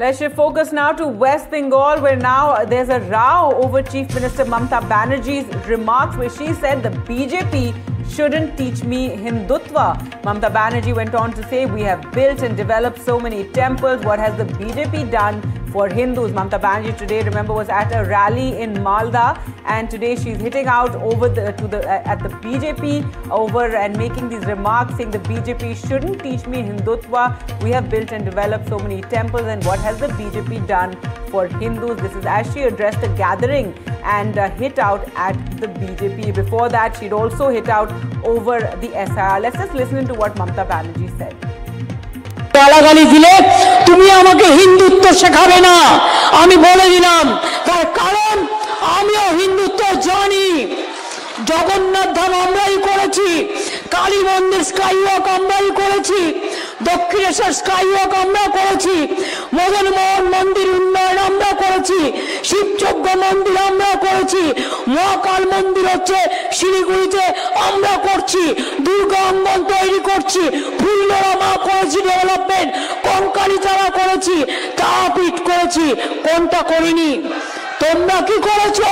Let's shift focus now to West Bengal, where now there's a row over Chief Minister Mamata Banerjee's remarks, where she said the BJP shouldn't teach me Hindutva. Mamata Banerjee went on to say, we have built and developed so many temples. What has the BJP done for Hindus? Mamata Banerjee today, remember, was at a rally in Malda, and today she's hitting out over at the BJP over and making these remarks, saying the BJP shouldn't teach me Hindutva. We have built and developed so many temples, and what has the BJP done for Hindus? This is as she addressed a gathering and hit out at the BJP. Before that, she'd also hit out over the SIR. Let's just listen to what Mamata Banerjee said. গালাগালি দিলে তুমি আমাকে হিন্দুত্ব শেখাবে না, আমি বলে দিলাম, তার কারণ আমিও হিন্দুত্ব জানি। জগন্নাথ ধাম আমরাই করেছি, কালী মন্দির স্কাইওয়াক আমরাই করেছি, দক্ষিণেশ্বর স্কাইওয়াক আমরা করেছি, মদন মোহন মন্দির উন্নয়ন আমরা করেছি, শিবযজ্ঞ মন্দির আমরা করেছি, মহাকাল মন্দির হচ্ছে শিলিগুড়িতে আমরা করছি, দুর্গা অঙ্গন তৈরি করছি, ফুল্লরা মা করেছি ডেভেলপমেন্ট, কঙ্কালী তারা করেছি, তারাপীঠ করেছি, কোনটা করিনি? তোমরা কি করেছো?